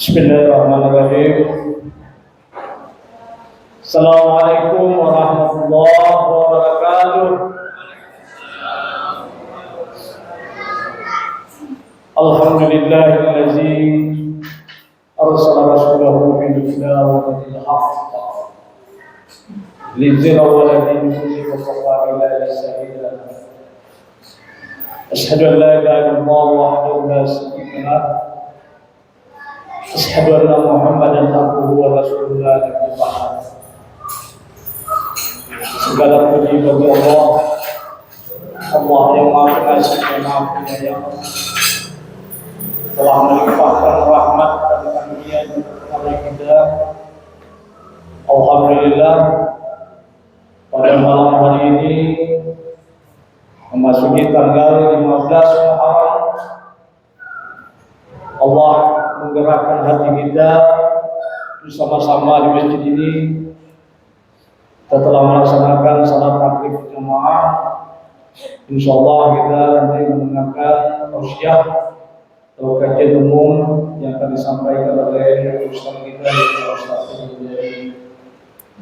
Bismillahirrahmanirrahim. Assalamualaikum warahmatullahi wabarakatuh. Alhamdulillahillazi arsala rasulahu bil huda wa dinil haqq liyuzhirahu 'ala dini kullihi wa kafa billahi shahidan. Asyhadu an la ilaha illallah wahdahu la syarika lahu. Asyhadu anna Muhammadan abduhu wa rasuluhu la nabiyya ba'dahu. Segala puji bagi Allah, Allah yang Maha Pengasih dan Maha Penyayang, telah melimpahkan rahmat dan karunia kepada kita. Alhamdulillah, pada malam hari ini memasuki tanggal 15 Muharram, Allah menggerakkan hati kita bersama-sama di masjid ini. Kita telah melaksanakan salat maghrib berjamaah. Insyaallah kita nanti mendengarkan tausiah atau kajian umum yang akan disampaikan oleh ustaz kita, Ustaz Abdul.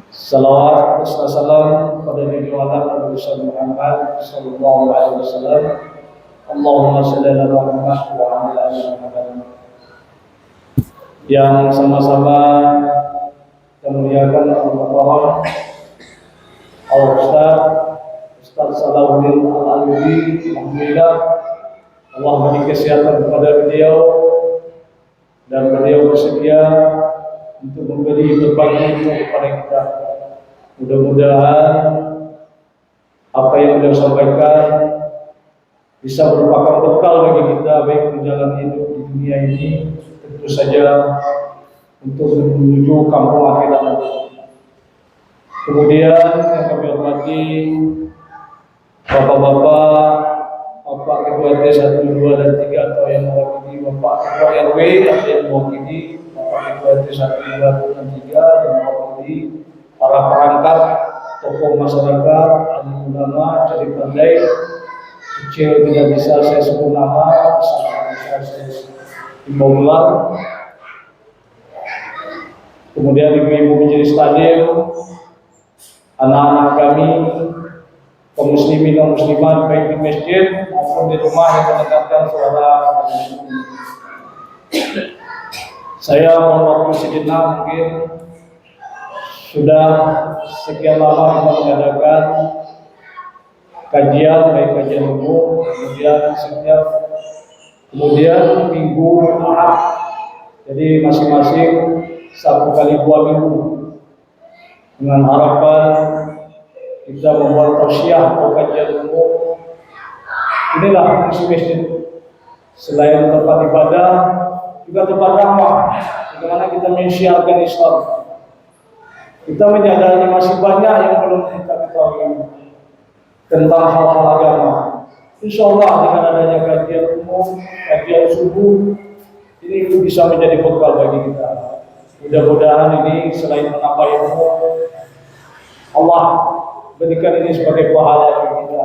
Salawat dan salam kepada Nabi Muhammad sallallahu alaihi wasallam. Allahumma shalli ala Muhammad wa ala ali Muhammad. Yang sama-sama kita muliakan Allah, Ustaz Salahuddin Al-Alubi, alhamdulillah Allah beri kesehatan kepada beliau dan beliau bersedia untuk memberi berbagi ilmu kepada kita. Mudah-mudahan apa yang beliau sampaikan bisa merupakan bekal bagi kita baik menjalani hidup di dunia ini, tentu saja untuk menuju kampung akhirat nanti. Kemudian yang kami hormati Bapak-bapak, Bapak Ketua RT 1, 2, dan 3 atau yang mewakili Bapak Ketua RW atau yang mewakili Bapak Ketua RT 1, 2, dan 3 yang mewakili para perangkat tokoh masyarakat, ahli ulama, jadi pandai, kecil tidak bisa saya sebut nama, bisa saya himbauan. Kemudian ibu-ibu majelis taklim, anak-anak kami, kaum muslimin dan muslimat baik di masjid maupun di rumah yang mendengarkan suara muslim. Saya mohon waktu sejenak, mungkin sudah sekian lama kita mengadakan kajian, baik kajian umum, kemudian minggu Ahad. Jadi masing-masing 1 kali 2 minggu, dengan harapan kita membuat tausiah atau kajian umum. Inilah fungsi masjid, selain tempat ibadah juga tempat dakwah. Bagaimana kita mensiarkan Islam. Kita menyadari masih banyak yang belum kita ketahui tentang hal-hal agama. Insyaallah dengan adanya kajian umum, kajian subuh, ini bisa menjadi bekal bagi kita. Mudah-mudahan ini selain menambah ilmu, Allah berikan ini sebagai pahala bagi kita.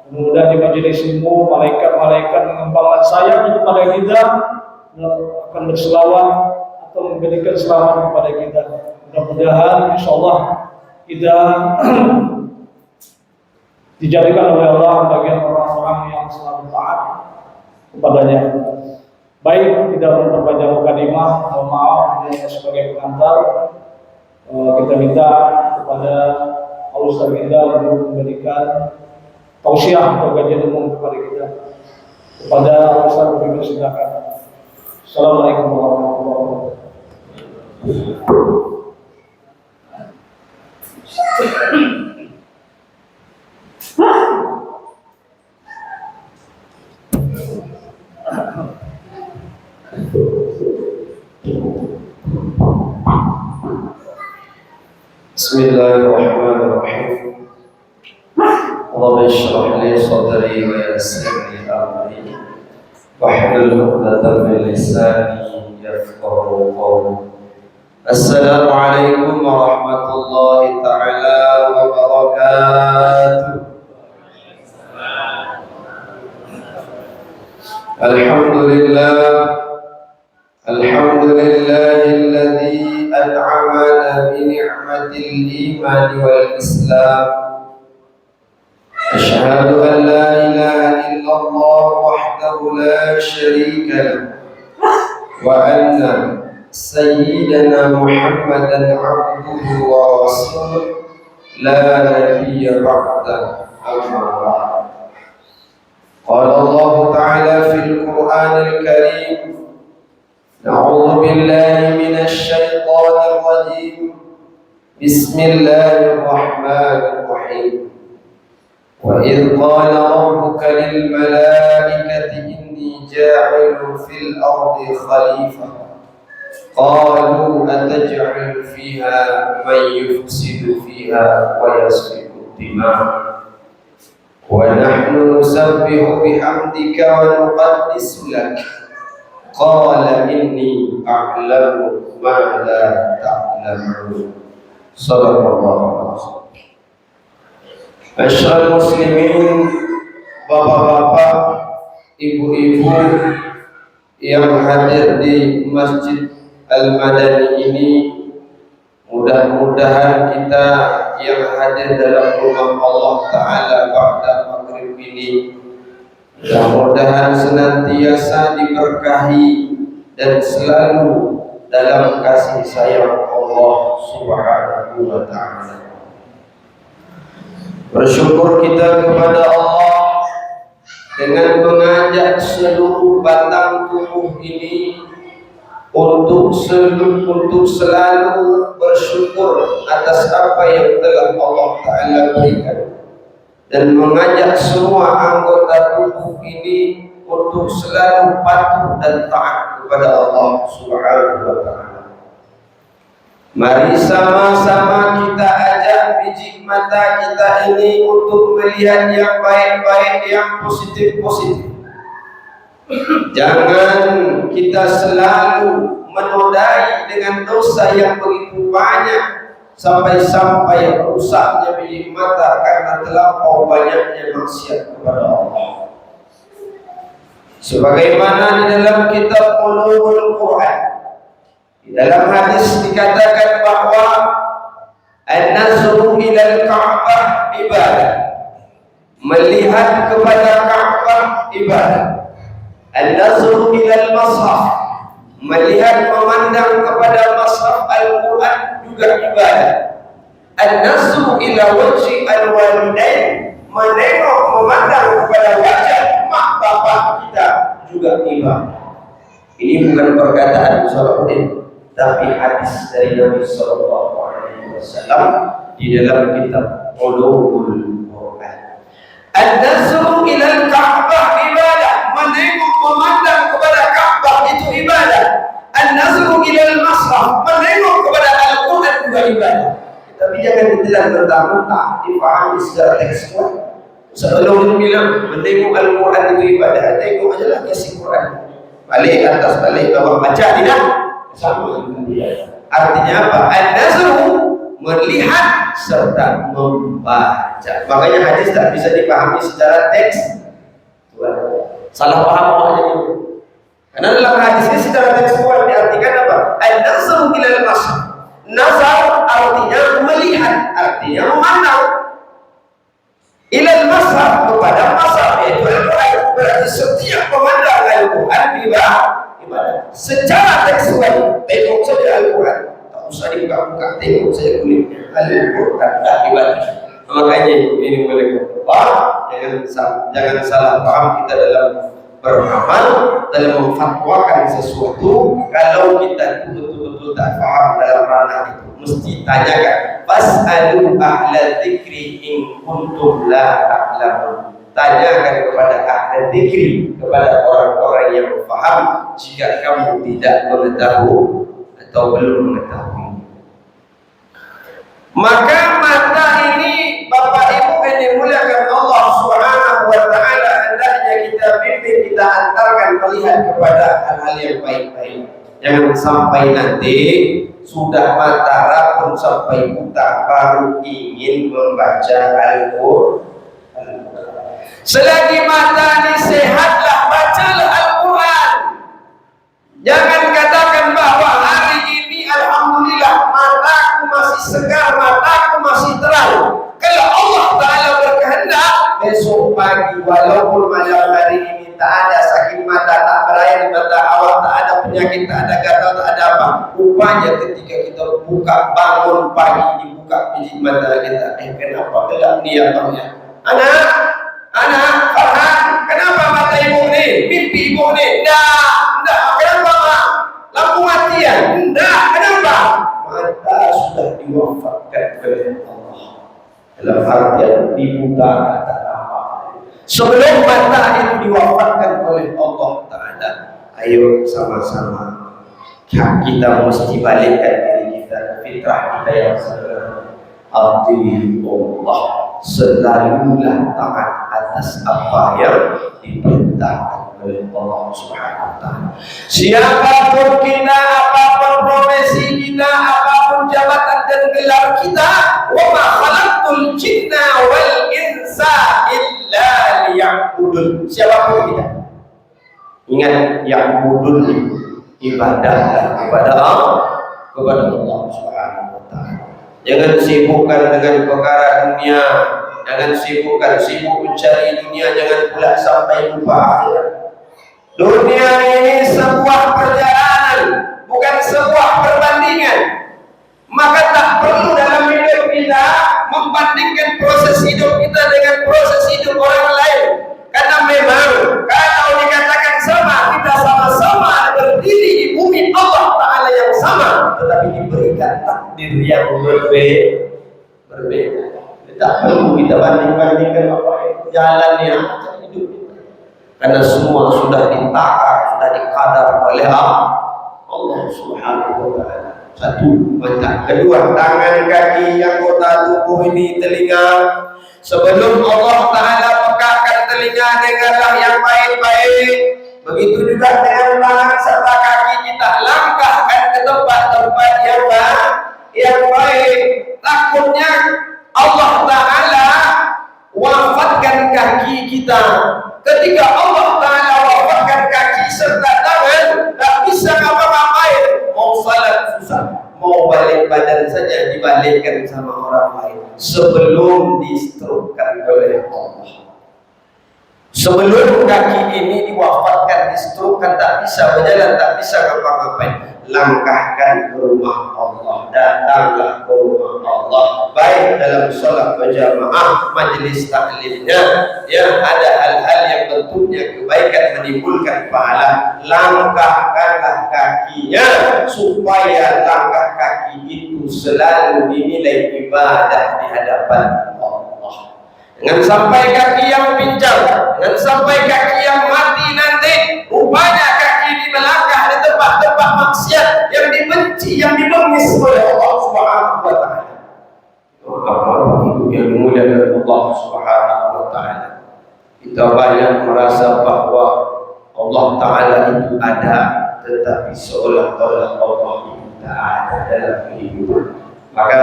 Mudah-mudahan di majelis ilmu malaikat-malaikat mengembangkan sayap kepada kita, akan berselawat atau memberikan selamat kepada kita. Mudah-mudahan insyaallah kita dijadikan oleh Allah bagian orang-orang yang selalu taat kepadanya. Baik, tidak memperpanjang mukadimah, mohon maaf sebagai pengantar. Kita minta kepada Ustaz kita untuk memberikan tausiah atau kajian umum kepada kita. Kepada Ustaz kami silakan. Assalamualaikum warahmatullahi wabarakatuh. Bismillahirrahmanirrahim. Allahumma shrah li sadri wa yassir li amri wahlul 'uqdatam min lisani yafqahu qawli. Assalamualaikum warahmatullahi taala wabarakatuh. Alhamdulillah لله الذي أنعمنا بنعمة الإيمان والإسلام. أشهد أن لا إله إلا الله وحده لا شريك له، وأن سيدنا محمدا عبده ورسوله لا نبي بعده. أما بعد، قال الله تعالى في القرآن الكريم: أعوذ بالله من الشيطان الرجيم، بسم الله الرحمن الرحيم. وإذ قال ربك للملائكة إني جاعل في الأرض خليفة قالوا أتجعل فيها من يفسد فيها ويسفك الدماء ونحن نسبح بحمدك ونقدس لك قال إني أعلم ما لا تعلمون. صدق الله العظيم. Masyaallah muslimin, bapak-bapak, ibu-ibu yang hadir di Masjid Al-Madani ini, mudah-mudahan kita yang hadir dalam rumah Allah Ta'ala pada maghrib ini, mudah-mudahan senantiasa diberkahi dan selalu dalam kasih sayang Allah Subhanahu wa Ta'ala. Bersyukur kita kepada Allah dengan mengajak seluruh batang tubuh ini untuk selalu bersyukur atas apa yang telah Allah Ta'ala berikan, dan mengajak semua anggota tubuh ini untuk selalu patuh dan taat kepada Allah Subhanahu wa Ta'ala. Mari sama-sama kita ajak biji mata kita ini untuk melihat yang baik-baik, yang positif-positif. Jangan kita selalu menodai dengan dosa yang begitu banyak sampai-sampai rusaknya biji mata karena terlampau banyaknya maksiat kepada Allah. Sebagaimana di dalam kitab Ulumul Quran, di dalam hadis dikatakan bahwa an-nazru ila al-Ka'bah ibadah, melihat kepada Ka'bah ibadah. An-nazru ila al-Mashaf, melihat memandang kepada Mashaf Al-Quran juga ibadah. An-nazru ila wajhi al-walidain, menengok memandang kepada wajah mak bapak kita juga ibadah. Ini bukan perkataan Salahuddin, tapi hadis dari Nabi Sallallahu Alaihi Wasallam di dalam kitab Ulumul Quran. An-nazru ila al-Ka'bah ibadah, menengok memandang kepada Ka'bah itu ibadah. An-nazru ila al-Mashaf, menengok kepada Al-Quran juga ibadah. Tapi jangan ditelan mentah-mentah, dipahami secara tekstual. Sebelum bilang menengok Al-Quran itu ibadah, tengok aja lah isi Quran, balik atas balik bawah, baca tidak sama dia. Artinya apa? An-nazru, melihat serta membaca. Makanya hadis tak bisa dipahami secara teks. Salah paham aja itu. Karena dalam hadis ini secara tekstual diartikan apa? An-nazru ila al-mashaf. Nazar artinya melihat, artinya memandang. Ila al-mashaf, kepada mashaf, yaitu Al-Quran. Berarti setiap memandang Al-Quran ibadah. Secara tekstual, tengok saja Al-Quran, tak usah dibuka-buka, tengok saja kulitnya. Al-Quran dah ibadah. Makanya ini boleh paham, jangan salah paham kita dalam beramal, dalam memfatwakan sesuatu. Kalau kita betul-betul tak paham dalam ranah itu, mesti tanyakan. Fas'alu ahla dzikri in kuntum la ta'lamun. Tanyakan kepada ahli dzikri, kepada orang-orang yang faham, jika kamu tidak mengetahui atau belum mengetahui. Maka mata ini, Bapak Ibu yang dimuliakan Allah Subhanahu wa Ta'ala, hendaknya kita bimbing, kita antarkan melihat kepada hal-hal yang baik-baik. Jangan sampai nanti sudah mata rapun sampai buta baru ingin membaca Al-Quran. Selagi mata ini sehatlah, bacalah Al-Quran. Jangan katakan bahwa segar, mataku masih terang. Kalau Allah Ta'ala berkehendak, besok pagi walaupun malam hari ini tak ada sakit mata, tak berair di mata awak, tak ada penyakit, tak ada gatal, tak ada apa, rupanya ketika kita buka, bangun pagi, dibuka biji mata kita, kenapa gelap ni abangnya? Anak, Farhan, kenapa mata ibu ni? Mimpi ibu ni? Enggak, kenapa mak? Lampu matian? Enggak, kenapa? Mata sudah diwafatkan oleh Allah. Dalam artian dibuka tak apa. Sebelum mata itu diwafatkan oleh Allah Ta'ala, ayo sama-sama kita mesti balikkan diri kita, fitrah kita yang sebenarnya. Allah, selalulah taat atas apa yang diperintahkan oleh Allah Subhanahu wa Ta'ala. Siapapun kita, apapun profesi kita, apapun jabatan dan gelar kita, wa ma khalaqtul jinna wal insa illa liya'budun. Siapapun kita, ingat ya'budun, ibadahlah kepada Allah Subhanahu wa Ta'ala. Jangan sibukkan dengan perkara dunia, jangan sibuk mencari dunia, jangan pula sampai lupa akhirat. Dunia ini sebuah perjalanan, bukan sebuah perbandingan. Maka tak perlu dalam hidup kita membandingkan proses hidup kita dengan proses hidup orang lain. Karena memang kalau dikatakan sama, kita sama-sama berdiri di bumi Allah Ta'ala yang sama, tetapi diberikan takdir yang berbeda. Tak perlu kita banding-bandingkan apa itu jalannya hidup kita. Karena semua sudah ditakar, sudah dikadar oleh Allah Subhanahu wa Ta'ala. Satu, mata. Kedua, tangan, kaki, anggota tubuh ini, telinga. Sebelum Allah Ta'ala pekakan telinga, dengarlah yang baik-baik. Begitu juga dengan tangan serta kaki kita, langkahkan ke tempat-tempat yang baik. Takutnya Allah Ta'ala wafatkan kaki kita. Ketika Allah Ta'ala wafatkan kaki serta tangan, tak bisa ngapa-ngapain. Mau salat susah, mau balik badan saja dibalikkan sama orang lain sebelum distrukkan oleh Allah. Sebelum kaki ini diwafatkan, distrukkan, tak bisa berjalan, tak bisa ngapa-ngapain, langkahkan ke rumah Allah, datanglah ke rumah Allah, baik dalam sholat berjamaah, majlis taklimnya, ya ada hal-hal yang bentuknya kebaikan menimbulkan pahala, langkahkanlah kakinya supaya langkah kaki itu selalu dinilai ibadah di hadapan Allah. Jangan sampai kaki yang pincang, jangan sampai kaki yang mati nanti, rupanya kaki ini melangkah di tempat-tempat maksiat yang dibenci, yang dibengis oleh Allah Subhanahu wa Ta'ala. Apa itu yang dimuliakan Allah Subhanahu wa Ta'ala? Kita banyak merasa bahwa Allah Ta'ala itu ada, tetapi seolah-olah Allah itu tak ada dalam kehidupan. Maka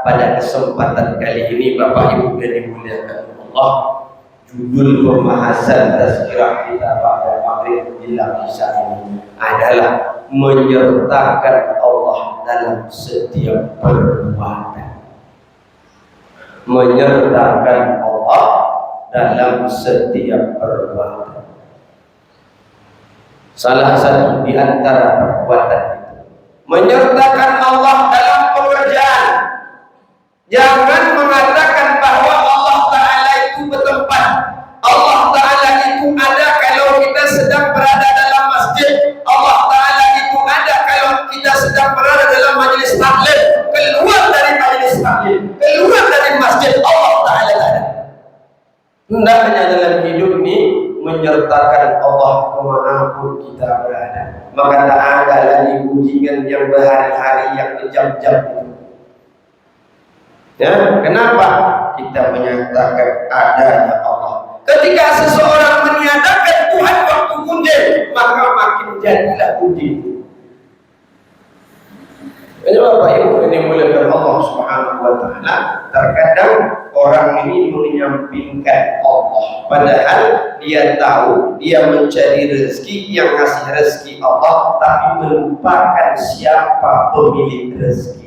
pada kesempatan kali ini Bapak Ibu yang dimuliakan Allah, judul pembahasan tazkirah kita pada maghrib menjelang isya ini adalah menyertakan Allah dalam setiap perbuatan. Menyertakan Allah dalam setiap perbuatan. Salah satu di antara perbuatan itu menyertakan Allah dalam pekerjaan. Jangan mengatakan bahwa Allah Ta'ala itu bertempat, Allah Ta'ala itu ada kalau kita sedang berada dalam masjid, Allah Ta'ala itu ada kalau kita sedang berada dalam majlis taklim. Keluar dari majlis taklim, keluar dari masjid, Allah Ta'ala ada. Hendaknya dalam hidup ini menyertakan Allah kemanapun kita berada. Maka tak ada lagi ujian yang berhari-hari, yang berjam-jam itu. Ya, kenapa? Kita menyatakan adanya Allah. Ketika seseorang meniadakan Tuhan waktu muncul, maka makin jadilah uji. Jadi Bapak Ibu ini muliakan Allah Subhanahu wa Ta'ala. Terkadang orang ini menyampingkan Allah, padahal dia tahu dia mencari rezeki, yang ngasih rezeki Allah, tapi melupakan siapa pemilik rezeki.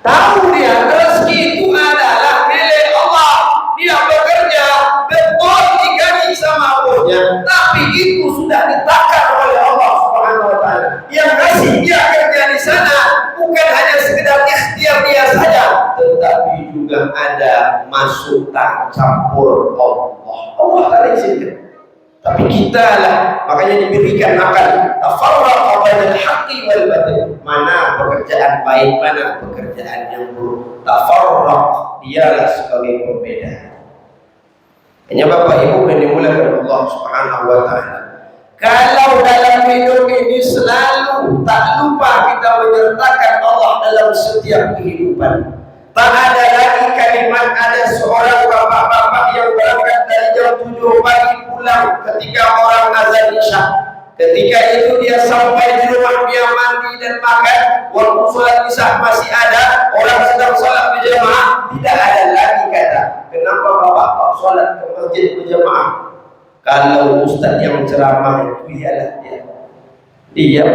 Tahu dia rezeki itu adalah milik Allah. Dia bekerja betul digaji sama bosnya, tapi itu sudah ditakar oleh Allah Subhanahu wa taala. Yang ngasih dia kerja di sana bukan hanya sekedar ikhtiar dia saja, tetapi juga ada masukan campur Allah. Allah tak izinkan. Tapi kita lah, makanya diberikan akal. Tafarraqa bainal haqqi wal batil. Mana pekerjaan baik, mana pekerjaan yang buruk. Tafarraq, dialah sebagai pembeda. Hanya Bapak Ibu yang dimuliakan Allah Subhanahu wa taala. Kalau dalam hidup ini selalu tak lupa kita menyertakan Allah dalam setiap kehidupan. Tak ada lagi kalimat ada seorang bapak-bapak yang berangkat dari jam 7 pagi pulang ketika orang azan isya. Ketika itu dia sampai di rumah, dia mandi dan makan. Waktu sholat isya masih ada, orang sedang sholat berjamaah. Tidak ada lagi kata, kenapa bapak sholat ke masjid berjamaah? Kalau ustaz yang ceramah itu ialah dia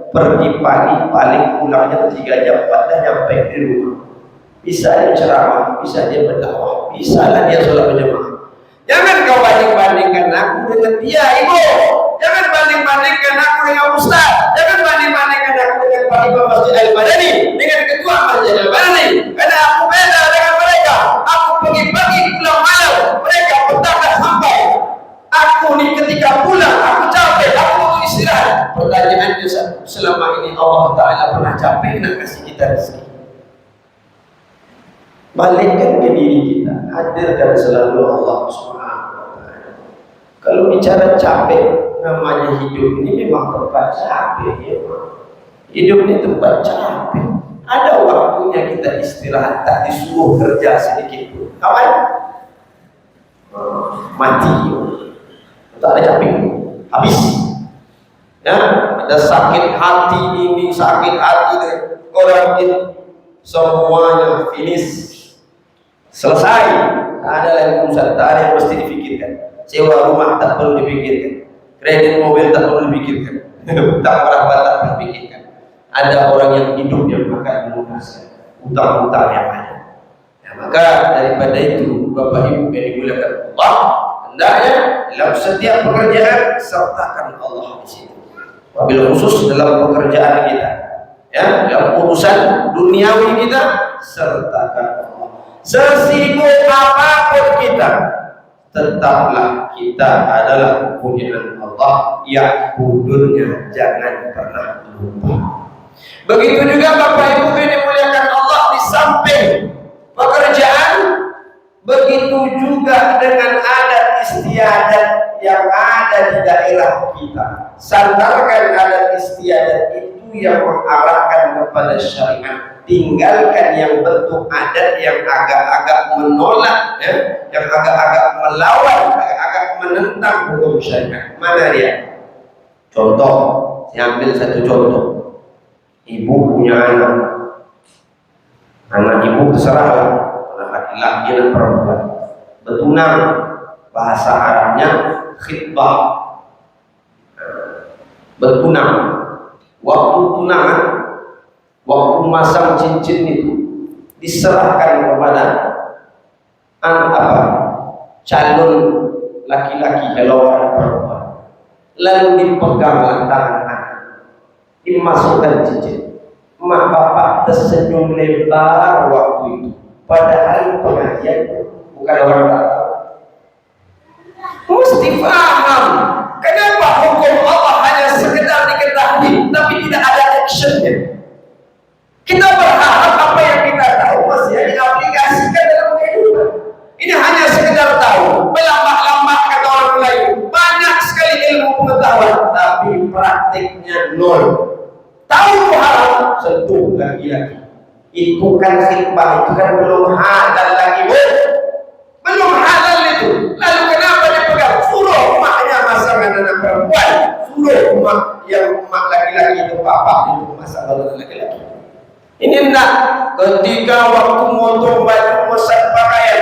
pergi pagi paling pulangnya 3 jam 4 dah nyampe di rumah. Bisa dia ceramah, bisa dia berdakwah, bisa lah dia sholat berjamaah. Jangan kau banding-bandingkan aku dengan dia, ibu. Jangan banding-bandingkan aku dengan ustaz. Jangan banding-bandingkan aku dengan Pak Imam Masjid Al-Madani, dengan ketua Masjid Al-Madani. Karena aku beda dengan mereka. Aku pergi pagi pulang malam, mereka petang dah sampai. Aku ni ketika pulang, aku capek, aku butuh istirahat. Pertanyaannya, selama ini Allah Ta'ala pernah capek nak kasih kita rezeki? Balikkan ke diri kita, hadirkan selalu Allah Subhanahu wa taala. Kalau bicara capek, namanya hidup ini memang tempat capek ya. Hidup ini tempat capek. Ada waktunya kita istirahat, tak disuruh kerja sedikit pun. Kawan, mati. Tak ada capek, habis. Ya, ada sakit hati ini, sakit hati orang ini, semuanya finish. Selesai, tak ada lagi urusan, tak ada yang mesti dipikirkan. Sewa rumah tak perlu dipikirkan, kredit mobil tak perlu dipikirkan, utang berapa tak perlu dipikirkan. Ada orang yang hidupnya akan melunaskan utang-utang yang ada. Ya, maka daripada itu, Bapak Ibu yang dimuliakan Allah, hendaknya dalam setiap pekerjaan sertakan Allah di situ. Wabil khusus dalam pekerjaan kita, ya, dalam urusan duniawi kita sertakan Allah. Sesibuk apapun kita, tetaplah kita adalah punyaan Allah, yang kudurnya jangan pernah lupa. Begitu juga Bapak Ibu yang dimuliakan Allah, di samping pekerjaan, begitu juga dengan adat istiadat yang ada di daerah kita. Sandarkan adat istiadat itu yang mengarahkan kepada syariat. Tinggalkan yang bentuk adat yang agak-agak menolak, ya, yang agak-agak melawan, agak-agak menentang hukum syariat. Mana dia? Contoh, saya ambil satu contoh. Ibu punya anak ibu terserahlah, anak laki-laki dan perempuan. Betunang, bahasa Arabnya khitbah. Betunang, waktu tunangan, waktu masang cincin itu diserahkan kepada calon laki-laki kalau orang perempuan, lalu dipeganglah tangan anak, dimasukkan cincin. Mak bapak tersenyum lebar waktu itu, padahal pengajian bukan orang tahu. Mesti paham kenapa hukum Allah hanya sekedar diketahui tapi tidak ada actionnya. Kita berharap apa yang kita tahu masih diaplikasikan dalam kehidupan. Ini hanya sekedar tahu, melambak-lambak kata orang lain. Banyak sekali ilmu pengetahuan, tapi praktiknya nol. Tahu haram, sentuh lagi-lagi. Itu kan khidbah, itu kan belum halal lagi, Bu. Belum halal itu. Lalu kenapa dipegang? Suruh emaknya masangan anak perempuan, suruh emak yang emak laki-laki itu bapak itu masangan anak laki-laki. Ini enggak, ketika waktu motong baju, mesan pakaian,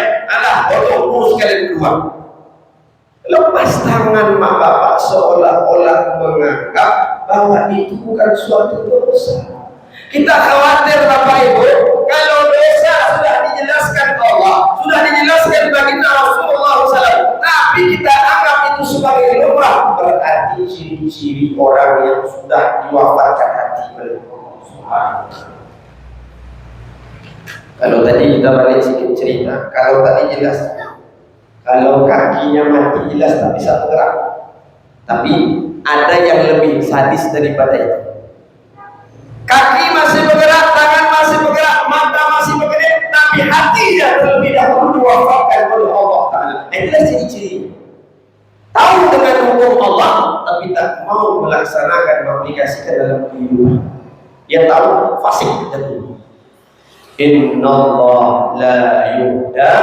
potong urus kali kedua. Lepas tangan mak bapak seolah-olah menganggap bahwa itu bukan suatu dosa. Kita khawatir Bapak Ibu, kalau dosa sudah dijelaskan Allah, sudah dijelaskan baginda Rasulullah SAW, tapi kita anggap itu sebagai lumrah, berarti ciri-ciri orang yang sudah diwafatkan hati oleh Allah Subhanahu. Kalau tadi kita balik sedikit cerita, kalau tadi jelas, kalau kakinya mati jelas tak bisa bergerak, tapi ada yang lebih sadis daripada itu. Kaki masih bergerak, tangan masih bergerak, mata masih bergerak, tapi hatinya terlebih dahulu diwafatkan oleh Allah Ta'ala. Itulah ciri-ciri. Tahu dengan hukum Allah, tapi tak mau melaksanakan, mengaplikasikan dalam kehidupan. Dia tahu fasik dan Inna Allah la yuhda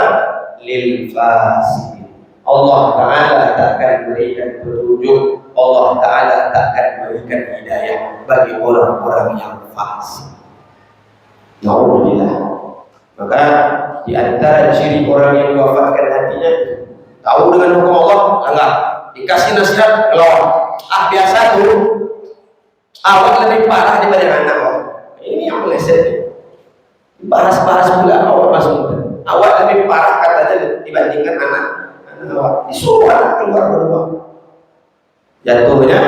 lil fasik. Allah Ta'ala takkan berikan petunjuk, Allah Ta'ala takkan berikan hidayah bagi orang-orang yang fasik. Na'udzubillah. Maka di antara ciri orang yang diwafatkan hatinya, tahu dengan hukum Allah, enggak dikasih nasihat, ngelawan. Biasa tuh, awak lebih parah daripada anak awak. Ini yang meleset. Bahas-bahas pula awak masuk muda. Awak lebih parah katanya dibandingkan anak awak. Disuruh anak keluar berdua. Jatuhnya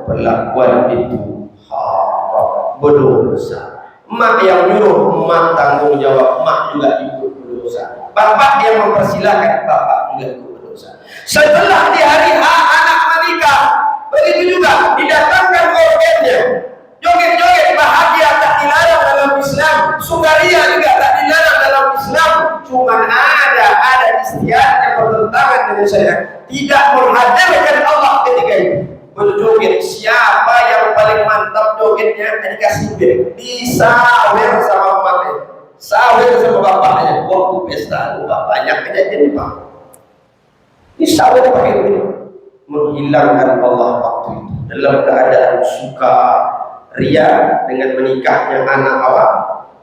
perlakuan itu haram, berdosa. Mak yang nyuruh, mak tanggung jawab, mak juga ikut berdosa. Bapak yang mempersilahkan, bapak juga ikut berdosa. Setelah di hari H anak menikah, begitu juga didatangkan organnya. Joget-joget bahagia tak dilarang dalam Islam, sukaria juga tak dilarang dalam Islam. Cuma ada istiadat yang bertentangan dengan syariat, tidak menghadirkan Allah ketika itu. Berjoget, siapa yang paling mantap jogetnya dikasih duit, disawer sama emaknya, sawer sama bapaknya. Waktu pesta bapaknya kejadian pak, disawer pakai duit, menghilangkan Allah waktu itu dalam keadaan suka ria dengan menikahnya anak awak,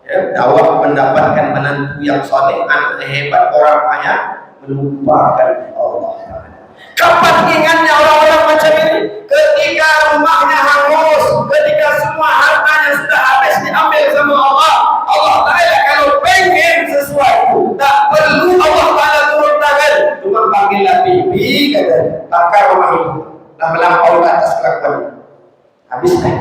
ya, awak mendapatkan menantu yang soleh, anak hebat, orang kaya, melupakan Allah. Kapan ingatnya orang-orang macam ini? Ketika rumahnya hangus, ketika semua hartanya sudah habis diambil sama Allah. Allah Ta'ala kalau pengen sesuatu, tak perlu Allah Ta'ala turun tangan, cuma panggillah bibi, kata takar rumah itu, dah melampaui atas kelakuan. Habiskan.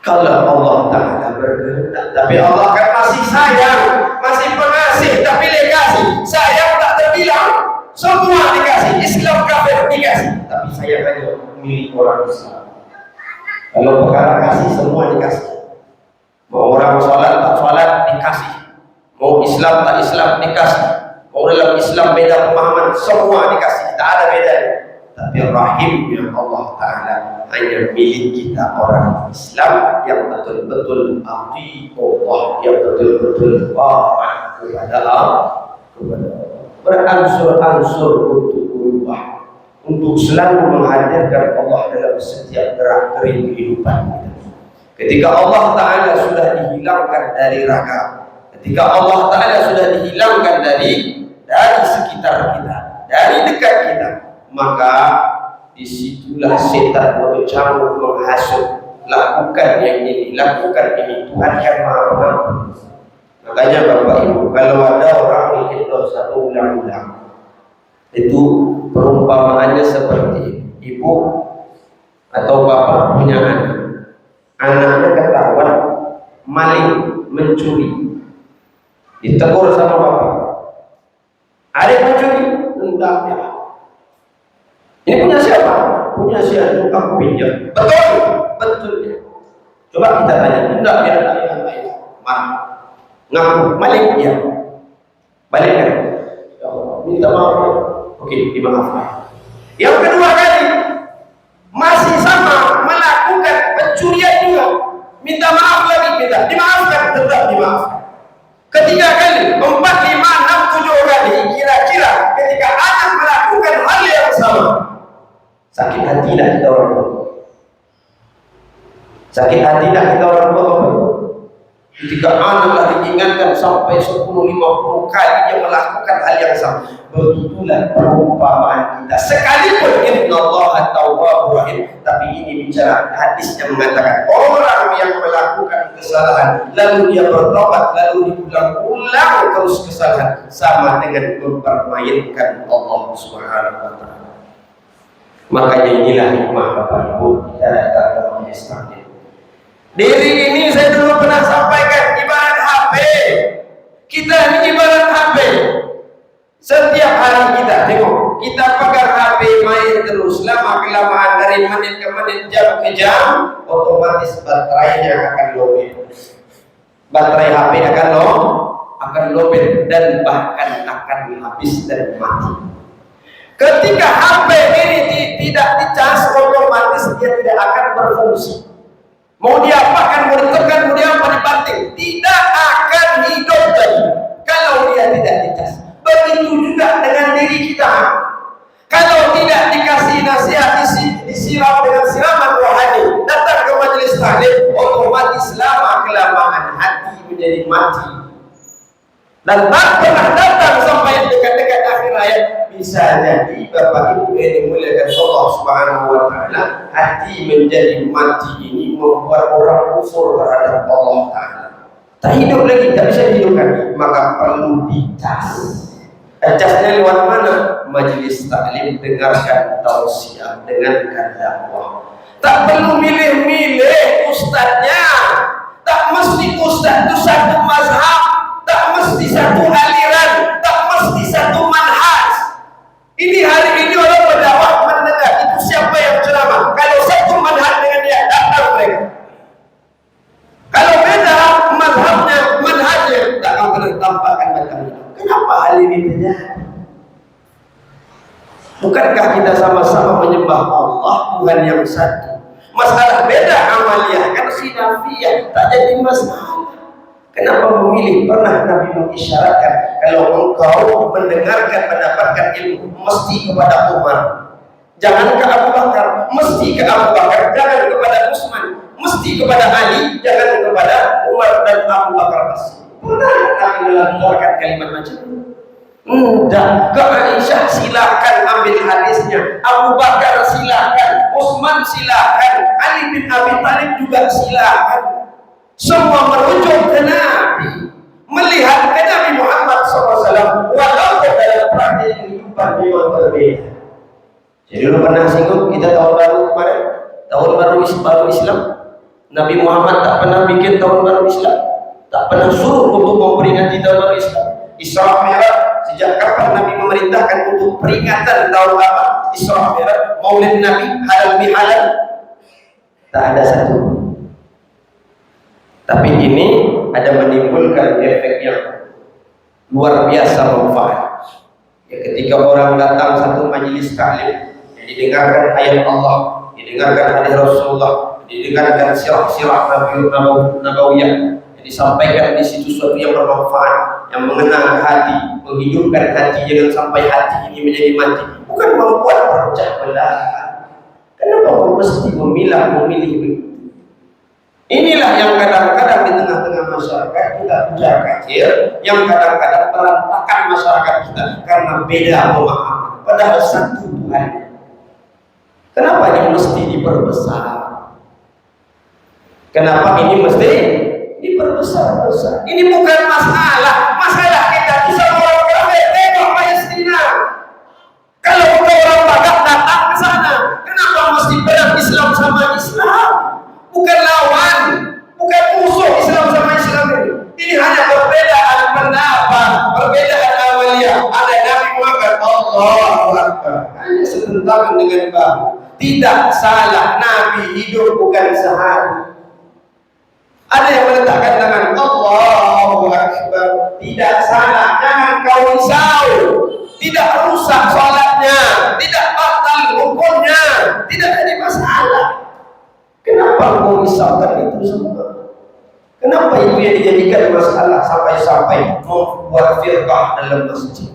Kalau Allah Ta'ala berkehendak, tapi Allah kan masih sayang, masih pengasih, tapi legasi. Sayang tak terbilang, semua dikasih, Islam kafir dikasih, tapi saya hanya milik orang Islam. Kalau perkara kasih, semua dikasih. Mau orang sholat tak sholat dikasih, mau Islam tak Islam dikasih, mau dalam Islam beda pemahaman, semua dikasih, tak ada bedanya. Tapi rahimnya Allah Ta'ala hanya milik kita orang Islam yang betul-betul abdi Allah, yang betul-betul taat kepada Allah, beransur-ansur untuk berubah, untuk selalu menghadirkan Allah dalam setiap gerak-gerik kehidupan kita. Ketika Allah Ta'ala sudah dihilangkan dari raga, ketika Allah Ta'ala sudah dihilangkan dari sekitar kita, dari dekat kita, maka disitulah setan bercamuk menghasut, lakukan yang ini, lakukan ini, Tuhan yang Maha Mampu. Makanya Bapak Ibu, kalau ada orang bikin dosa ulang-ulang, itu perumpamaannya seperti ibu atau bapak punya anak, anaknya ketahuan maling, mencuri, ditegur sama bapak, ada yang mencuri, enggak ya. Ini punya siapa? Punya siapa? Aku pinjam. Betul? Betul ya. Coba kita tanya, enggak dia tanya, marah. Ngaku maling dia, balikkan. Ya Allah, minta maaf ya. Oke, dimaafkan. Yang kedua kali masih sama melakukan pencurian juga, minta maaf lagi, minta dimaafkan, tetap dimaafkan. Ketiga kali, 4, 5, 6, 7 kali, kira-kira ketika anak melakukan hal yang sama, sakit hati dah kita orang tua. Sakit hati dah kita orang tua. Ketika anak diingatkan sampai 10-50 kali dia melakukan hal yang sama. Begitulah perumpamaan kita. Sekalipun innallaha tawwabur rahim, tapi ini bicara hadis yang mengatakan orang yang melakukan kesalahan lalu dia bertobat lalu diulang-ulang terus kesalahan sama dengan mempermainkan Allah Subhanahu wa taala. Makanya inilah hikmah Bapak Ibu kita datang ke majelis taklim. Diri ini saya dulu pernah sampaikan ibarat HP. Kita ini ibarat HP. Setiap hari kita tengok, kita pegang HP main terus lama kelamaan dari menit ke menit, jam ke jam, otomatis baterainya akan lobet. Baterai HP akan lobet dan bahkan akan habis dan mati. Ketika HP ini tidak dicas, otomatis dia tidak akan berfungsi. Mau diapakan, mau ditekan, mau diapa, dibanting, tidak akan hidup lagi kalau dia tidak dicas. Begitu juga dengan diri kita. Kalau tidak dikasih nasihat, disiram dengan siraman rohani, datang ke majelis taklim, otomatis lama kelamaan hati menjadi mati. Dan tak pernah datang sampai dekat-dekat akhir hayat. Bisa jadi Bapak Ibu yang dimuliakan Allah Subhanahu wa taala, hati menjadi mati ini membuat orang kufur terhadap Allah taala. Tak hidup lagi, tak bisa dihidupkan, maka perlu dicas. Casnya lewat mana? Majelis taklim, dengarkan tausiah, dengarkan dakwah. Tak perlu milih-milih ustadznya. Tak mesti ustadz itu satu mazhab, tak mesti satu aliran, tak mesti satu manhaj. Ini hari ini orang berdakwah mendengar itu siapa yang ceramah. Kalau satu manhaj dengan dia, datang mereka. Kalau beda mazhabnya, manhajnya, tak akan pernah tampakkan batangnya. Kenapa hal ini terjadi? Bukankah kita sama-sama menyembah Allah Tuhan yang satu? Masalah beda amaliyah kan khilafiyah, tak jadi masalah. Kenapa memilih? Pernah Nabi mengisyaratkan kalau engkau mendengarkan, mendapatkan ilmu, mesti kepada Umar, jangan ke Abu Bakar. Mesti ke Abu Bakar, jangan kepada Utsman. Mesti kepada Ali, jangan kepada Umar dan Abu Bakar. Pernah Nabi melontarkan kalimat macam itu? Enggak. Ke Aisyah silakan ambil hadisnya, Abu Bakar silakan, Utsman silakan, Ali bin Abi Thalib juga silakan. Semua merujuk ke Nabi, melihat ke Nabi Muhammad SAW, walaupun dalam praktik kehidupan memang berbeda. Jadi dulu pernah singgung kita tahun baru kemarin, tahun baru Islam. Nabi Muhammad tak pernah bikin tahun baru Islam, tak pernah suruh untuk memperingati tahun baru Islam. Isra Mi'raj, sejak kapan Nabi memerintahkan untuk peringatan tahun apa? Isra Mi'raj, Maulid Nabi, halal bihalal, tak ada satu. Tapi ini ada menimbulkan efek yang luar biasa manfaat. Ya, ketika orang datang satu majelis taklim, didengarkan ayat Allah, didengarkan hadis Rasulullah, didengarkan sirah-sirah Nabawiyah, disampaikan di situ sesuatu yang bermanfaat, yang mengenang hati, menghidupkan hati, jangan sampai hati ini menjadi mati. Bukan membuat perpecah belah. Kenapa mesti memilih begitu? Inilah yang kadang-kadang di tengah-tengah masyarakat kita ujar kacir, yang kadang-kadang berantakan masyarakat kita karena beda pemahaman. Padahal satu Tuhan. Kenapa ini mesti diperbesar? Kenapa ini mesti diperbesar-besar? Ini bukan masalah. Masalah kita bisa orang kafir tengok Palestina. Kalau orang Batak datang ke sana, kenapa mesti perang Islam sama Islam? Bukan lawan, bukan musuh Islam sama Islam ini. Ini hanya perbedaan pendapat, perbedaan awaliyah. Ada Nabi Muhammad, Allahu Akbar, hanya sebentar dengan bahu. Tidak salah, Nabi hidup bukan sehari. Ada yang meletakkan tangan, Allahu Akbar, tidak salah, jangan kau risau. Tidak rusak sholatnya, tidak batal hukumnya, tidak ada masalah. Kenapa kau risaukan itu semua? Kenapa itu yang dijadikan masalah sampai-sampai membuat firqah dalam masjid?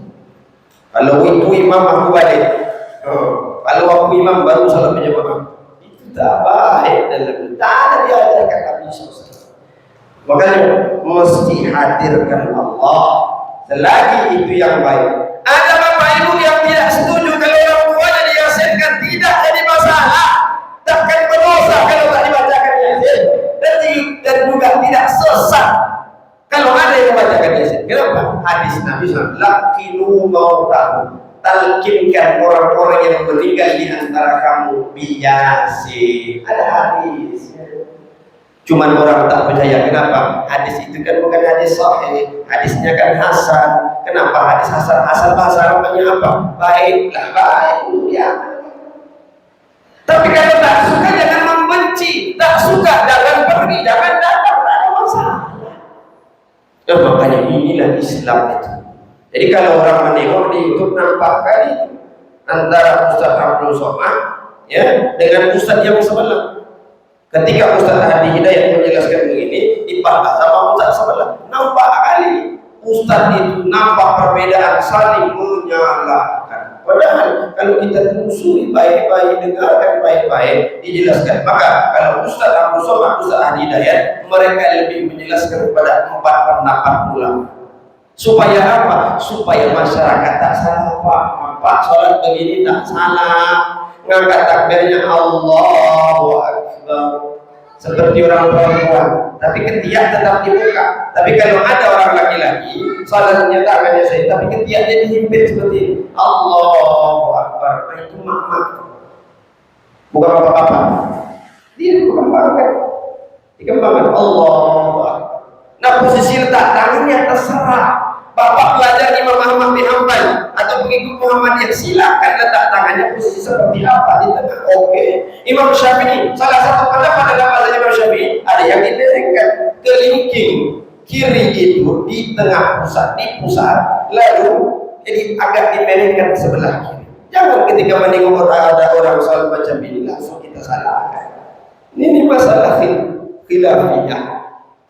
Kalau itu imam aku balik, kalau aku imam baru salat berjamaah, itu tak baik dalam, tak ada diajarkan Nabi SAW. Makanya mesti hadirkan Allah. Selagi itu yang baik. Ada bapak ibu yang tidak setuju kalau orang tuanya diyasinkan, tidak jadi masalah. Takkan berdosa kalau tak dibacakan yasin, dan juga tidak sesat kalau ada yang membacakan yasin. Kenapa? Hadis Nabi SAW, lakinu mautakum, talkinkan orang-orang yang meninggal di antara kamu biyasin. Ada hadis. Cuman orang tak percaya. Kenapa? Hadis itu kan bukan hadis sahih, hadisnya kan hasan. Kenapa hadis hasan? Hasan bahasa Arabnya apa? Baiklah, baik ya. Tapi kalau tak suka jangan membenci, tak suka jangan pergi, jangan datang, tak ada masalah. Dan makanya inilah Islam itu. Jadi kalau orang menengok di YouTube nampak kali antara Ustaz Abdul Somad ya dengan Ustaz yang sebelah. Ketika Ustaz Hadi Hidayat menjelaskan begini, dipantah sama Ustaz sebelah. Nampak kali Ustaz itu nampak perbedaan, saling menyalahkan. Padahal kalau kita telusuri baik-baik, dengarkan baik-baik, dijelaskan. Maka kalau Ustaz Abu Somad, Ustaz Hadi Hidayat, mereka lebih menjelaskan kepada 4 pendapat ulama. Supaya apa? Supaya masyarakat tak salah paham. Pak, sholat begini tak salah. Ngangkat takbirnya Allahu Akbar seperti orang perempuan, tapi ketiak tetap dibuka. Tapi kalau ada orang laki-laki salatnya tangannya saya, tapi ketiaknya dihimpit seperti ini, Allahu Akbar. Nah, itu makna bukan apa-apa, dia dikembangkan Allahu Akbar. Nah, posisi letak tangannya terserah. Bapak belajar Imam Ahmad bin Hanbal atau pengikut Muhammadiyah, silakan letak tangannya posisi seperti apa di tengah. Oke. Imam Syafi'i, salah satu pendapat dalam mazhab Imam Syafi'i, ada yang didirikan kelingking kiri itu di tengah pusat, di pusat, lalu jadi agak dimiringkan sebelah kiri. Jangan ketika menengok ada orang salah macam ini langsung kita salahkan. Ini masalah khilafiyah.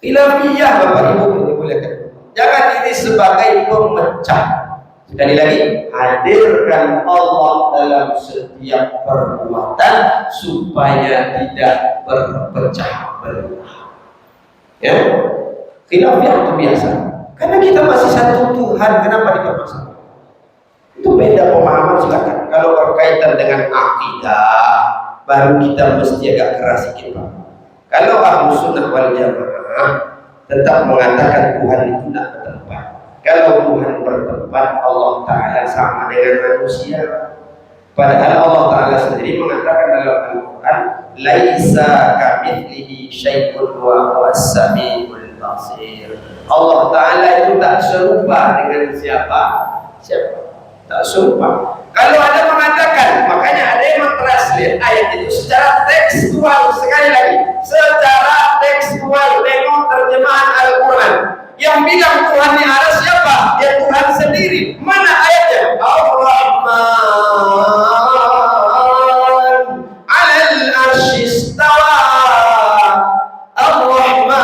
Khilafiyah Bapak Ibu dimuliakan. Jangan ini sebagai pemecah. Sekali lagi, hadirkan Allah dalam setiap perbuatan supaya tidak berpecah belah. Ya, khilafiyah itu biasa. Karena kita masih satu Tuhan, kenapa dipermasalahkan? Itu beda pemahaman silakan. Kalau berkaitan dengan akidah, baru kita mesti agak keras sedikit. Kalau Ahlus Sunnah wal Jamaah tetap mengatakan Tuhan itu tidak bertempat. Kalau Tuhan bertempat, Allah Ta'ala sama dengan manusia. Padahal Allah Ta'ala sendiri mengatakan dalam Al-Quran, laisa kamitslihi syai'un wa huwas samiul basir. Allah Ta'ala itu tak serupa dengan siapa? Tak serupa. Kalau ada mengatakan, makanya ada yang mentranslate ayat itu secara tekstual. Sekali lagi, secara tekstual, tengok terjemahan Al-Quran. Yang bilang Tuhan di atas siapa? Ya Tuhan sendiri. Mana ayatnya? Ar-Rahman 'alal 'arsy istawa. Ar-Rahman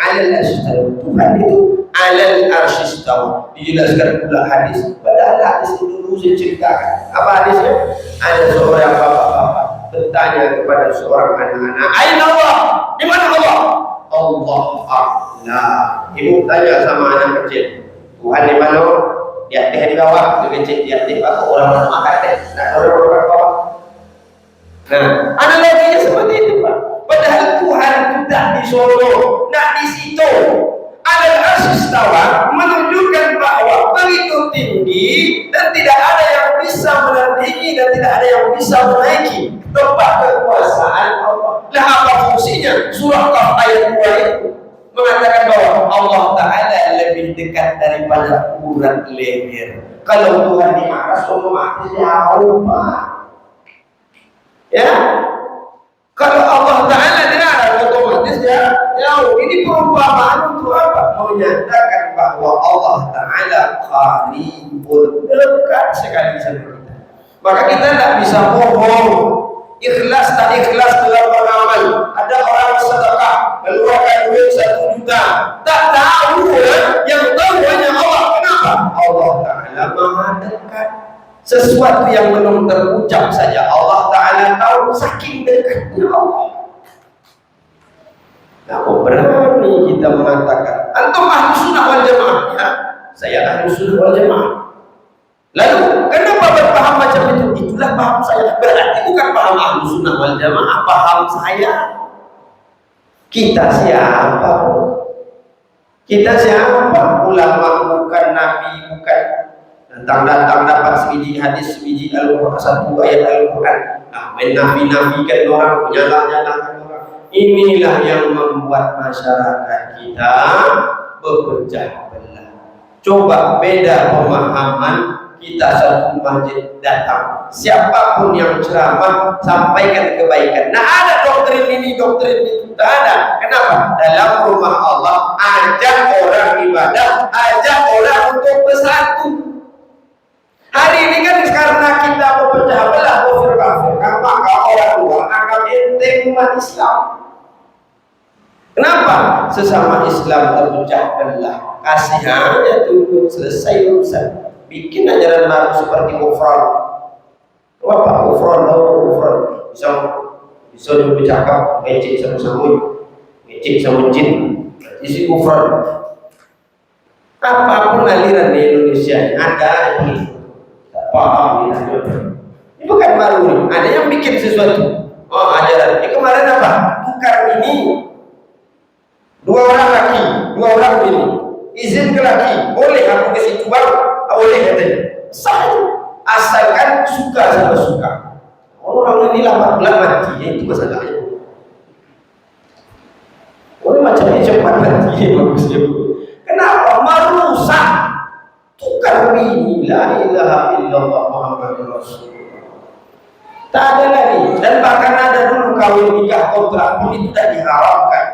'alal 'arsy istawa. Tuhan itu 'alal 'arsy istawa. Dijelaskan pula hadis. Padahal hadis itu dulu saya ceritakan. Apa hadisnya? Ada seorang bapak-bapak bertanya kepada seorang anak-anak, "Aina Allah?" Di mana Allah? Allah a'lam. Ibu tanya sama anak kecil, Tuhan di mana? Di atas, di bawah. Itu kecil di atas, bawah. Orang makan teh. Nah, orang bawah. Nah, analoginya seperti itu, Pak. Padahal Tuhan tidak di Solo, tidak di situ. Alal arsy istawa menunjukkan bahwa begitu tinggi dan tidak ada yang bisa menandingi dan tidak ada yang bisa menaiki tempat kekuasaan Allah. Nah, apa fungsinya? Surah Qaf ayat 2 itu mengatakan bahwa Allah Ta'ala lebih dekat daripada urat leher. Kalau Tuhan di atas otomatis jauh, Pak. Ya, kalau Allah Ta'ala di atas otomatis jauh. Ini perumpamaan untuk apa? Menyatakan bahwa Allah Ta'ala qaribun, dekat sekali sama kita. Maka kita tidak bisa bohong. Ikhlas tak ikhlas dalam beramal. Ada orang sedekah mengeluarkan duit 1 juta, tak tahu ya, yang tahu hanya Allah. Kenapa? Allah Ta'ala maha dekat. Sesuatu yang belum terucap saja Allah Ta'ala tahu, saking dekatnya Allah. Nah, kok berani kita mengatakan antum ahlu sunnah wal jamaah? Ya, saya ahlu sunnah wal jamaah. Lalu kenapa berpaham macam itu? Itulah paham saya. Berarti bukan paham ahlu sunnah wal jamaah, paham saya. Kita siapa? Kita siapa? Ulama bukan, nabi bukan. Datang dapat sebiji hadis, sebiji Al-Quran, satu ayat Al-Quran. Nah, menafi-nafikan orang, menyalahkan orang. Inilah yang membuat masyarakat kita berpecah belah. Coba beda pemahaman, kita satu masjid datang, siapapun yang ceramah sampaikan kebaikan. Nah, ada doktrin ini, doktrin itu, tak ada. Kenapa? Dalam rumah Allah ajak orang ibadah, ajak orang untuk bersatu. Hari ini kan karena kita berpecah belah, maka orang luar anggap enteng umat Islam. Kenapa? Sesama Islam terpecah belah. Kasihannya tunggu selesai urusan. Bikin ajaran baru seperti kufran. Apa kufran? Kufran bisa bercakap, ngecek sama-sama, ngecek sama jin. Isi kufran. Apapun aliran di Indonesia ada ini. Paham ya? Ini bukan baru nih. Ada yang bikin sesuatu. Oh, ajaran. Ini kemarin apa? Tukar ini. Dua orang laki, dua orang bini. Izin ke laki, boleh aku ke situ baru, boleh katanya. Sah itu. Asalkan suka sama suka. Orang ini lambat mati, ya, itu masalahnya. Orang macamnya cepat mati, bagusnya. Kenapa? Merusak. Tukar bini, la ilaha illallah Muhammadur Rasulullah. Tak ada lagi. Dan bahkan ada dulu kawin nikah kontrak pun itu tidak diharamkan.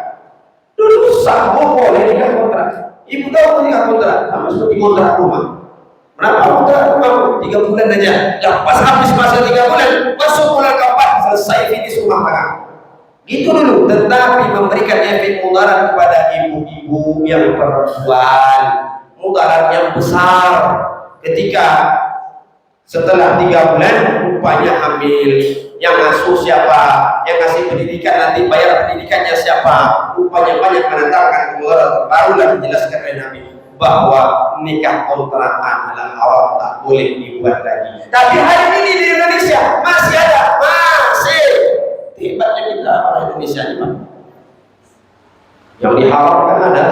Dulu sah, boleh nikah kontrak. Ibu tahu nikah kontrak, sama seperti kontrak rumah. Berapa kontrak rumah? 3 bulan saja. Yang pas habis masa 3 bulan, masuk bulan keempat, selesai finish rumah tangga. Gitu dulu. Tetapi memberikan efek mudarat kepada ibu-ibu yang perempuan. Mudarat yang besar ketika setelah 3 bulan rupanya hamil. Yang ngasuh siapa? Yang kasih pendidikan nanti bayar pendidikannya siapa? Rupanya banyak mendatangkan mudarat. Barulah dijelaskan oleh Nabi bahwa nikah kontrakan adalah haram, tak boleh dibuat lagi. Tapi hari ini di Indonesia masih ada, masih. Hebatnya kita orang Indonesia ini, Pak. Yang diharamkan ada.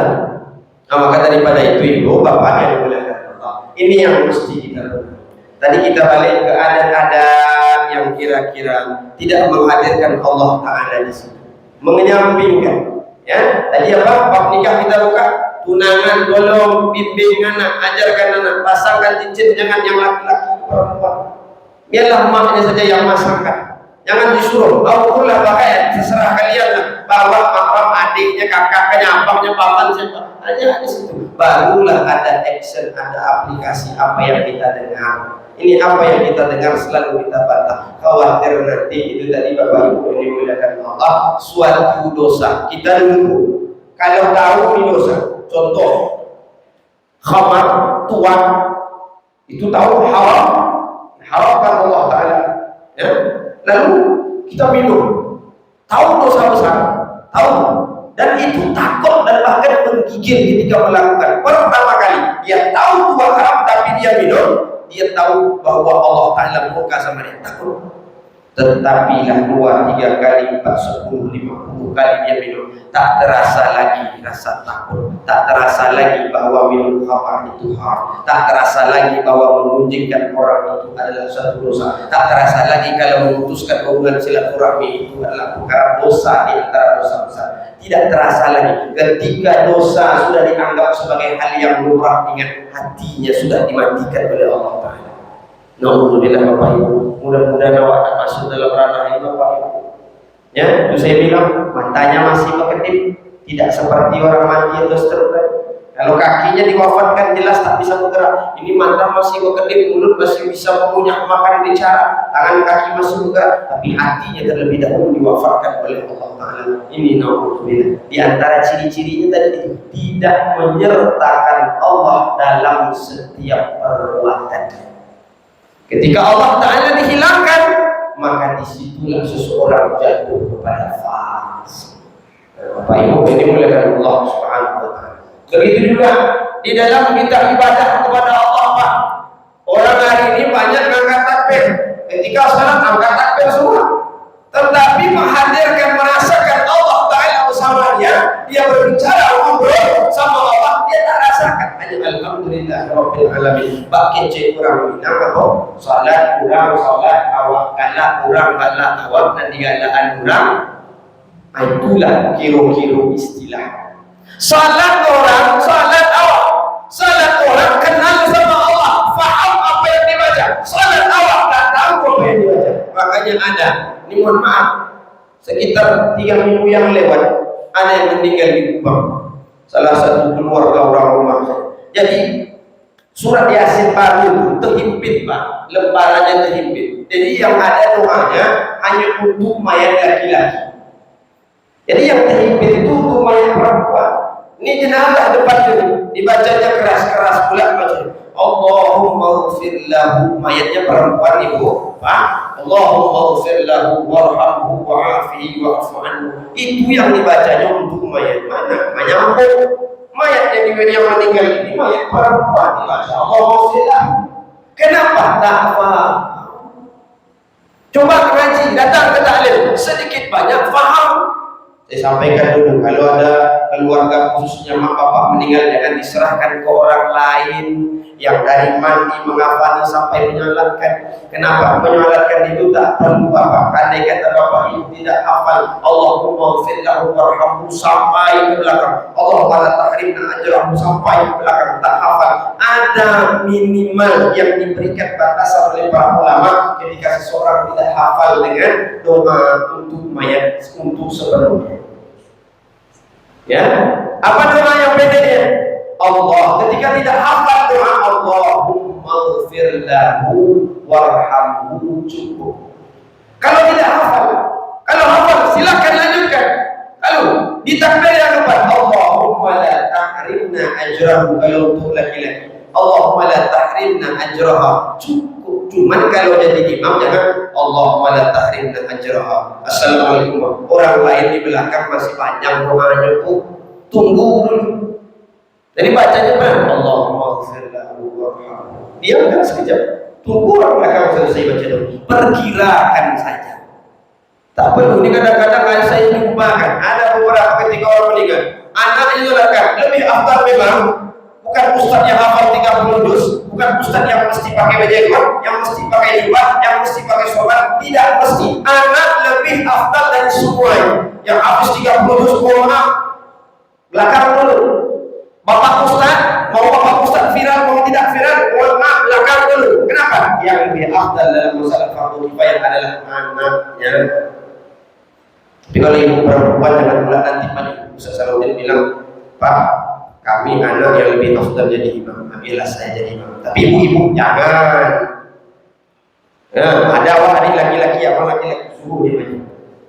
Nah, maka daripada itu ibu bapak yang dimuliakan Allah, ini yang mesti kita lakukan. Tadi kita balik ke adat-adat yang kira-kira tidak menghadirkan Allah Ta'ala di sini, menyampingkan. Ya, tadi apa? Bab nikah kita buka, tunangan belum, bimbing anak, ajarkan anak, pasangkan cincin jangan yang laki-laki perempuan. Biarlah maknya saja yang masangkan. Jangan disuruh, aukulah pakaian, terserah kalian bawa mahram adiknya, kakaknya, abangnya, paman siapa aja di situ. Barulah ada action, ada aplikasi apa yang kita dengar. Ini apa yang kita dengar selalu kita bantah. Khawatir nanti itu tadi Bapak Ibu yang dimuliakan Allah, suatu dosa. Kita dulu kalau tahu ini dosa, contoh khamar, tuak, itu tahu haram, haramkan Allah Ta'ala. Ya? Lalu kita minum, tahu dosa besar, tahu, dan itu takut dan bahkan menggigil ketika melakukan. Pertama kali dia tahu itu haram tapi dia minum, dia tahu bahwa Allah Ta'ala murka sama dia, takut. Tetapi lah 2, 3 kali, 4, 10, 50 kali dia minum, tak terasa lagi rasa takut, tak terasa lagi bahwa minum khamar itu haram, tak terasa lagi bahwa mengunjingkan orang itu adalah suatu dosa, tak terasa lagi kalau memutuskan hubungan silaturahmi itu adalah perkara dosa di antara dosa besar. Tidak terasa lagi ketika dosa sudah dianggap sebagai hal yang lumrah, ingat hatinya sudah dimatikan oleh Allah Ta'ala. Alhamdulillah Bapak Ibu, mudah-mudahan awak masuk dalam ranah ini Bapak Ibu. Ya, itu saya bilang matanya masih berkedip, tidak seperti orang mati atau seterusnya. Kalau kakinya diwafatkan jelas tak bisa bergerak. Ini mata masih berkedip, mulut masih bisa mengunyah makan bicara, tangan kaki masih bergerak, tapi hatinya terlebih dahulu diwafatkan oleh Allah Ta'ala. Ini alhamdulillah. Di antara ciri-cirinya tadi tidak menyertakan Allah dalam setiap perbuatan. Ketika Allah Ta'ala dihilangkan, maka disitulah seseorang jatuh kepada fasik. Bapak Ibu ini dimuliakan Allah Subhanahu wa taala. Begitu juga di dalam kita ibadah kepada Allah, Pak. Orang hari ini banyak angkat takbir. Ketika salat angkat takbir semua. Tetapi menghadirkan, merasakan Allah Ta'ala bersama dia berbicara, ngobrol sama Allah, dia tak rasakan. Hanya alhamdulillah rabbil alamin. Baki cek kurang minang apa? Salat kurang, salat awak galak kurang, galak awak dan digalaan kurang. Itulah kira-kira istilah. Salat orang, salat awak. Salat orang kenal sama Allah, faham apa yang dibaca. Salat awak tak tahu apa yang dibaca. Makanya ada, ini mohon maaf, sekitar 3 minggu yang lewat ada yang meninggal di Kupang. Salah satu keluarga orang rumah. Jadi surat Yasin baru itu terhimpit, Pak. Lembarannya terhimpit. Jadi yang ada doanya hanya untuk mayat laki-laki. Jadi yang terhimpit itu untuk mayat perempuan. Ini jenazah depan ini dibacanya keras-keras pula baca. Allahumma ighfir lahu, mayatnya perempuan ibu, Pak. Allahumma ighfir lahu warhamhu wa'afihi wa'fu anhu. Itu yang dibacanya untuk mayat mana? Menyambung mayat yang meninggal ini mayat perempuan dibaca Allahumma ighfir lahu. Kenapa? Tak paham. Coba ngaji, datang ke taklim, sedikit banyak faham. Saya sampaikan dulu, kalau ada keluarga khususnya mak bapak meninggal, jangan diserahkan ke orang lain yang dari mandi menghafali sampai menyolatkan. Kenapa? Menyolatkan itu tak perlu bapak. Andai kata bapak itu tidak hafal Allahumma ighfir lahu warhamhu sampai ke belakang, Allahumma la tahrimna ajrahu sampai ke belakang, tak hafal. Ada minimal yang diberikan batasan oleh para ulama ketika seseorang tidak hafal dengan doa untuk mayat untuk sebelumnya. Ya, apa doa yang bedanya? Allah ketika tidak hafal doa Allahumma ighfir lahu warhamhu cukup. Kalau tidak hafal, kalau hafal silakan lanjutkan. Lalu di takbir yang keempat Allahumma la tahrimna ajrahu, kalau untuk laki-laki Allahumma la tahrimna ajraha cukup. Cuman kalau jadi imam jangan Allahumma la tahrimna ajraha. Assalamualaikum. Orang lain di belakang masih panjang doanya tuh, tunggu dulu. Jadi bacanya benar Allahumma ighfir lahu warhamhu. Diam kan sekejap, tunggu orang belakang selesai baca dulu. Perkirakan saja. Tak perlu, ini kadang-kadang saya jumpakan ada beberapa ketika orang meninggal, anaknya disolatkan, lebih afdal memang bukan ustaz yang hafal 30 juz, bukan ustaz yang mesti pakai baju yang mesti pakai jubah, yang mesti pakai sholat, tidak mesti. Anak lebih afdal dari semuanya. Yang habis 30 juz, mohon maaf, belakang dulu. Bapak ustaz, mau bapak ustaz viral, mau tidak viral, mohon maaf, belakang dulu. Kenapa? Yang lebih afdal dalam masalah fardu kifayah adalah anaknya. Tapi kalau ibu perempuan jangan pula nanti Pak Ustaz Salahuddin bilang, Pak, kami anak yang lebih afdal jadi imam, biarlah saya jadi imam. Tapi ibu-ibu jangan. Ada adik laki-laki, apa laki-laki suruh dia maju.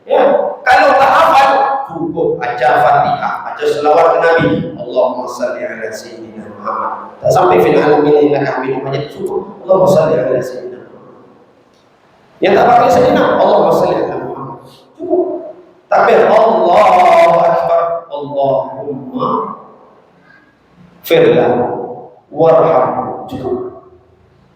Ya, kalau tak hafal cukup baca Fatihah, baca selawat ke Nabi, Allahumma shalli ala sayyidina Muhammad. Tak sampai fil alamin innaka Hamidum Majid, cukup Allahumma shalli ala sayyidina Muhammad. Yang tak pakai sayyidina, Allahumma shalli ala Muhammad. Cukup. Takbir Allahu Akbar, Allahumma firlah warhamhu. Cukup.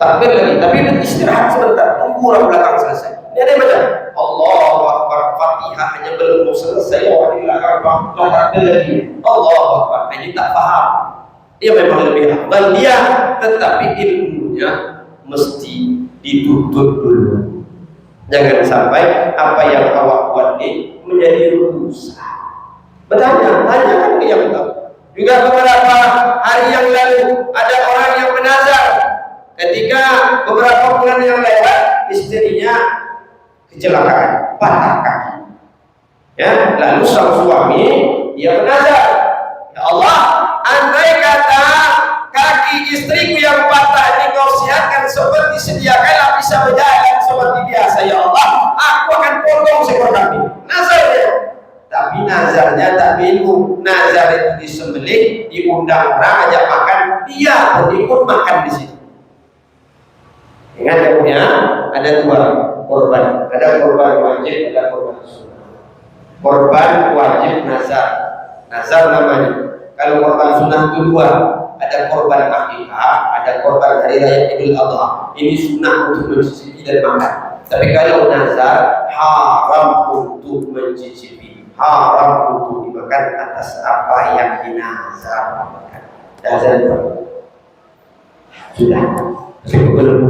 Takbir lagi, tapi istirahat sebentar, tunggu orang belakang selesai. Ini ada yang baca Allahu Akbar, Fatihah hanya belum selesai, orang di belakang takbir lagi Allahu Akbar. Ini tak faham. Dia memang lebih afdal dia, tetapi ilmunya mesti dituntut dulu. Jangan sampai apa yang awak buat ini menjadi rusak. Bertanya, tanyakan ke yang tahu. Juga beberapa hari yang lalu ada orang yang menazar ketika beberapa bulan yang lewat istrinya kecelakaan, patah kaki. Ya, lalu sang suami dia menazar, ya Allah, andai kata kaki istriku yang patah ini kau sihatkan seperti sedia kala bisa berjalan seperti biasa, ya Allah, aku akan potong seekor kaki. Nazar dia. Tapi nazarnya tak bingung. Nazar itu disembelih, diundang orang ajak makan, dia pun ikut makan di situ. Ingat ya punya, ada dua korban, ada korban wajib, ada korban sunnah. Korban wajib nazar. Nazar namanya. Kalau korban sunnah itu dua, ada korban akikah, ada korban hari raya Idul Adha. Ini sunnah untuk mencicipi dan makan. Tapi kalau nazar, haram untuk mencicipi, haram untuk dimakan atas apa yang dinazarkan. Nazar sudah, belum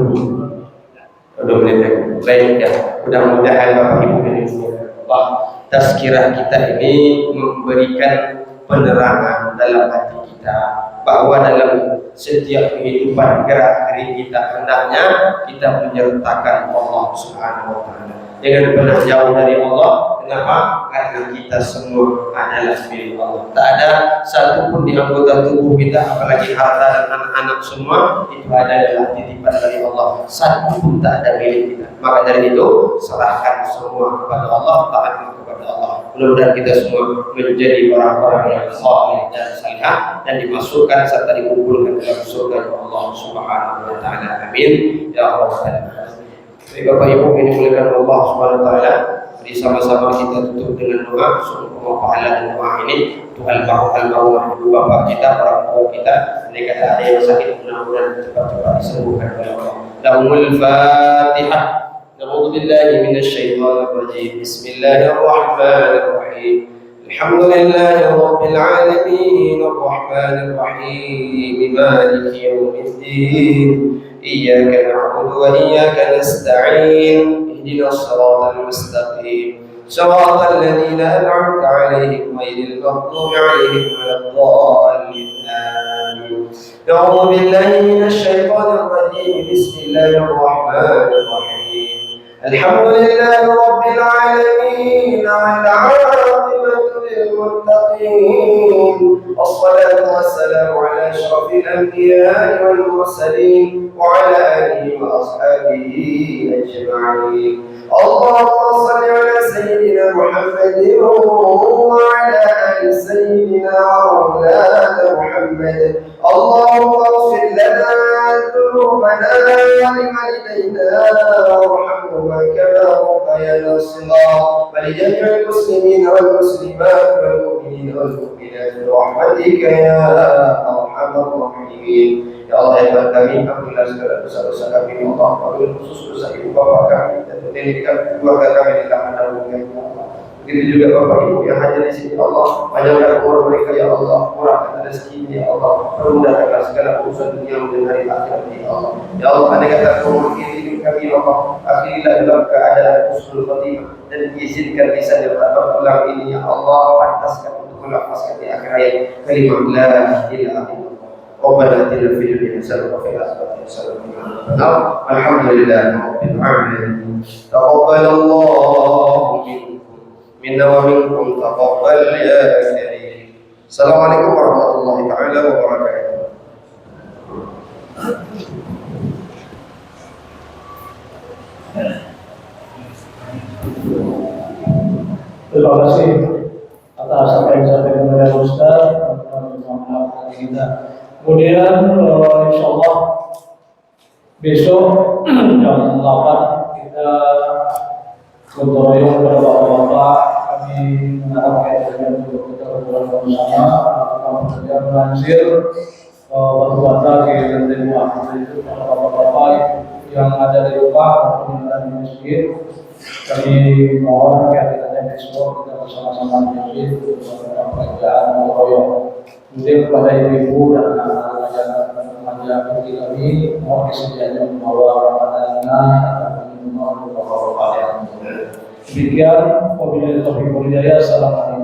boleh baik ya. Mudah-mudahan Bapak Ibu dan Ibu Allah, tazkirah kita ini memberikan penerangan dalam hati kita bahwa dalam setiap kehidupan gerak geri kita hendaknya kita menyertakan Allah Subhanahu wa taala. Jangan pernah jauh dari Allah. Kenapa? Karena kita semua adalah milik Allah. Tak ada satupun di anggota tubuh kita, apalagi harta dan anak-anak semua, itu adalah titipan dari Allah. Satupun tak ada milik kita. Maka dari itu, serahkan semua kepada Allah, taatlah kepada Allah. Mudah-mudahan kita semua menjadi orang-orang yang saleh dan salihah dan dimasukkan serta dikumpulkan dalam surga Allah Subhanahu wa taala. Amin ya rabbal alamin. Bapak Ibu yang dimuliakan Allah Subhanahu wa taala, mari sama-sama kita tutup dengan doa. Semoga pahala dan doa ini Tuhan almarhum ibu bapak kita, orang tua kita, mereka ada yang sakit mudah-mudahan cepat-cepat disembuhkan oleh Allah. Lahumul Fatihah. Na'udzu billahi minasy syaithanir rajim. Bismillahirrahmanirrahim. Alhamdulillahi rabbil alamin, arrahmanir rahim, maliki yaumiddin. Iyyaka na'budu wa iyyaka nasta'in. Ihdinas siratal mustaqim. Shiratal ladzina an'amta 'alaihim ghairil maghdubi 'alaihim waladdallin. Amin. A'udzu billahi minasy syaithanir rajim. Bismillahirrahmanir rahim. Alhamdulillahi rabbil alamin, 'al-'aqibatu lil muttaqin. Wassalatu wassalamu ala asyrafil anbiya'i wal mursalin wa ala alihi wa ashabihi ajma'in. Allahumma shalli ala sayyidina Muhammadin wa ala ali sayyidina wa maulana Muhammad. Allahumma ighfir lana dhunubana wa liwalidayna warhamhuma kama rabbayana shighara wa li jami'il muslimina wal muslimat wal mu'minina wal mu'minat bi rahmatika ya arhamar rahimin. Ya Allah, ya Tuhan kami, ampunilah segala dosa-dosa kami, ya Allah, wabil khusus dosa ibu bapak kami dan nenek kami, keluarga kami di tangan darungan, ya Allah. Begitu juga bapak ibu yang hadir di sini, ya Allah, panjangkan umur mereka, ya Allah, murahkan rezekinya, ya Allah, permudahkanlah segala urusan dunia dan hari akhirat, ya Allah. Ya Allah, andai kata umur ini kami, ya Allah, akhirilah dalam keadaan husnul khotimah dan diizinkan bisa dapat berpulang ini, ya Allah, pantaskan untuk melafazkan di akhir hayat kalimat la ilaha illallah. ربنا آتنا في الدنيا حسنة وفي الآخرة حسنة وقنا عذاب النار. الحمد لله رب العالمين. تقبل الله منا ومنكم تقبل يا كريم. السلام عليكم ورحمة الله تعالى وبركاته. Terima kasih atas apa yang disampaikan oleh Ustaz. Maaf kita. Kemudian insya Allah besok jam 8 kita gotong royong kepada bapak-bapak. Kami mengharapkan untuk kita berdoa bersama bekerja melansir batu bata di lantai 2 itu para bapak-bapak yang ada di rumah maupun yang di masjid. Kami mohon kehadirannya besok kita bersama-sama di masjid untuk melakukan pekerjaan gotong royong. Kemudian kepada ibu-ibu dan anak-anak yang remaja kami mohon disediakan membawa makanan ataupun membawa bapak-bapak yang demikian. Wabillahi taufiq wal hidayah. Assalamualaikum.